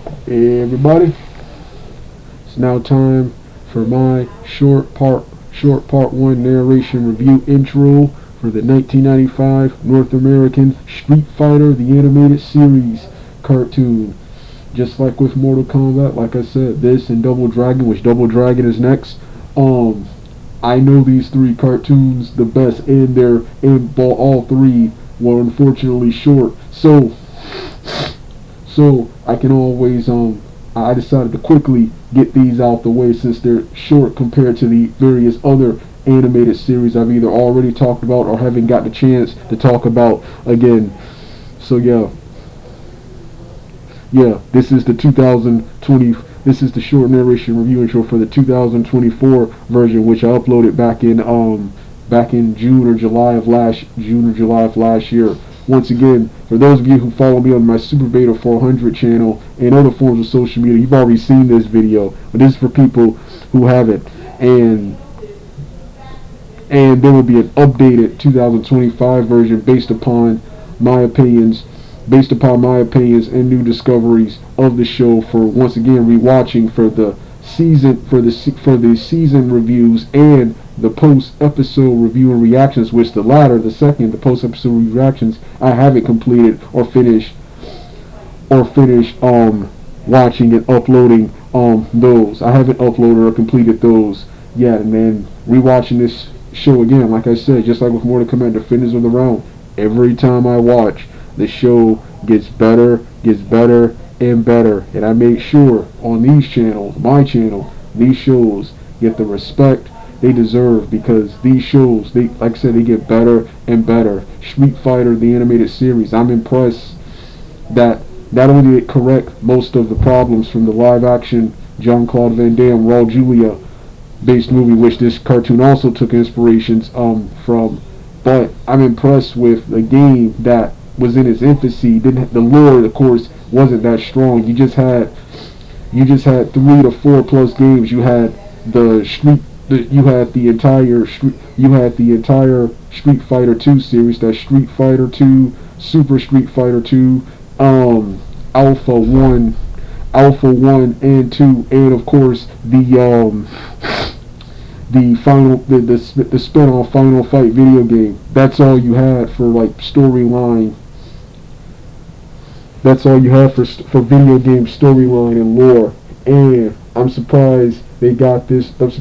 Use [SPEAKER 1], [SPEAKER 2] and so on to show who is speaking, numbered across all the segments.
[SPEAKER 1] Hey everybody, it's now time for my short part one narration review intro for the 1995 North American Street Fighter the Animated Series cartoon. Just like with Mortal Kombat, like I said, this and Double Dragon, which Double Dragon is next. I know these three cartoons the best, and all three were unfortunately short. So I can always I decided to quickly get these out the way since they're short compared to the various other animated series I've either already talked about or haven't got the chance to talk about again. So this is the 2020. This is the short narration review intro for the 2024 version, which I uploaded back in June or July of last year. Once again, for those of you who follow me on my Super Beta 400 channel and other forms of social media, you've already seen this video, but this is for people who haven't. And there will be an updated 2025 version based upon my opinions and new discoveries of the show, for once again rewatching for the season reviews and the post episode review and reactions, which the post episode reactions, I haven't completed or finished watching and uploading those. I haven't uploaded or completed those yet, and then rewatching this show again, like I said, just like with Mortal Kombat Defenders of the Realm, every time I watch, the show gets better and better, and I make sure on my channel, these shows get the respect they deserve, because these shows, like I said, they get better and better. Street Fighter the Animated Series, I'm impressed that not only did it correct most of the problems from the live action Jean-Claude Van Damme Raul Julia based movie, which this cartoon also took inspirations from, but I'm impressed with a game that was in its infancy. The lore, of course, wasn't that strong. You just had 3 to 4 plus games. You had the entire Street Fighter 2 series, that Street Fighter 2, Super Street Fighter 2, Alpha 1 and 2, and of course the spin-off Final Fight video game. That's all you had for storyline. That's all you have for video game storyline and lore. And I'm surprised they got this. Much.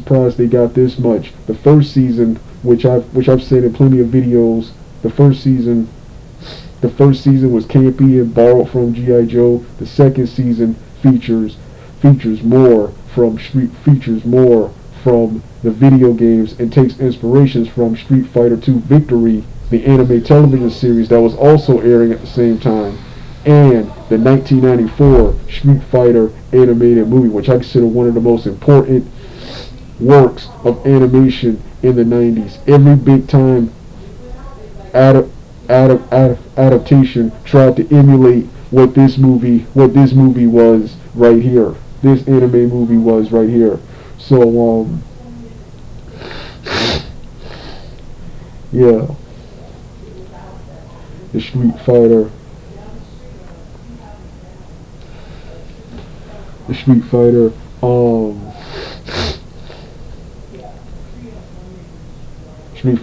[SPEAKER 1] The first season, which I've said in plenty of videos, the first season was campy and borrowed from G.I. Joe. The second season features more from the video games, and takes inspirations from Street Fighter 2 Victory, the anime television series that was also airing at the same time, and the 1994 Street Fighter animated movie, which I consider one of the most important works of animation in the 90s. Every big time adaptation tried to emulate what this movie was right here. This anime movie was right here. So yeah, the Street Fighter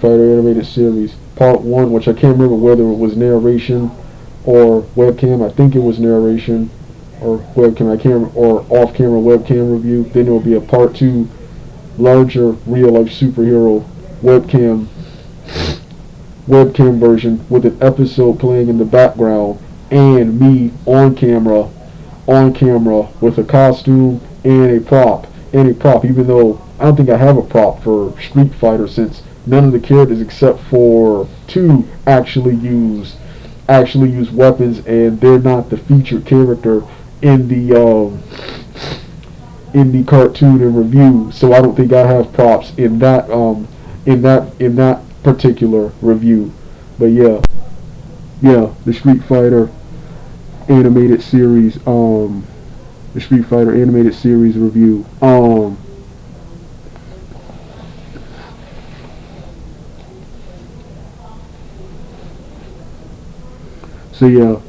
[SPEAKER 1] animated series part 1, which I can't remember whether it was narration or webcam. I think it was narration or webcam. I can't remember, or off-camera webcam review. Then there will be a part 2, larger real-life superhero webcam version with an episode playing in the background, and me on camera with a costume and a prop, even though I don't think I have a prop for Street Fighter, since none of the characters except for 2 actually use weapons, and they're not the featured character in the cartoon and review. So I don't think I have props in that particular review. But yeah, the Street Fighter animated series review. So yeah,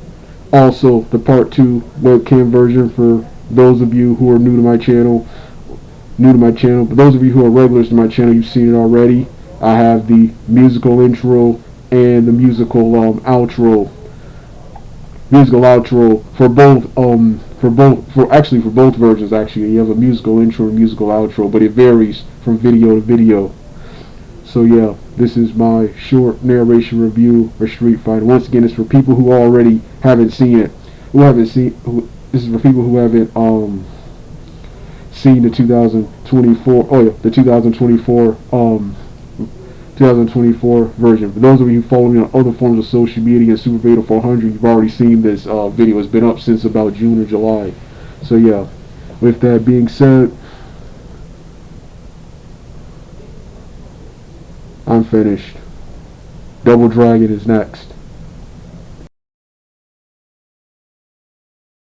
[SPEAKER 1] Also, the part 2 webcam version for those of you who are new to my channel. But those of you who are regulars to my channel, you've seen it already. I have the musical intro and the musical outro for both versions. Actually, you have a musical intro and musical outro, but it varies from video to video. So yeah, this is my short narration review for Street Fighter. Once again, it's for people who already haven't seen it. This is for people who haven't seen the 2024. Oh yeah, the 2024 version. For those of you who follow me on other forms of social media and Super Beta 400, you've already seen this video. It's been up since about June or July. So yeah, with that being said, I'm finished. Double Dragon is next.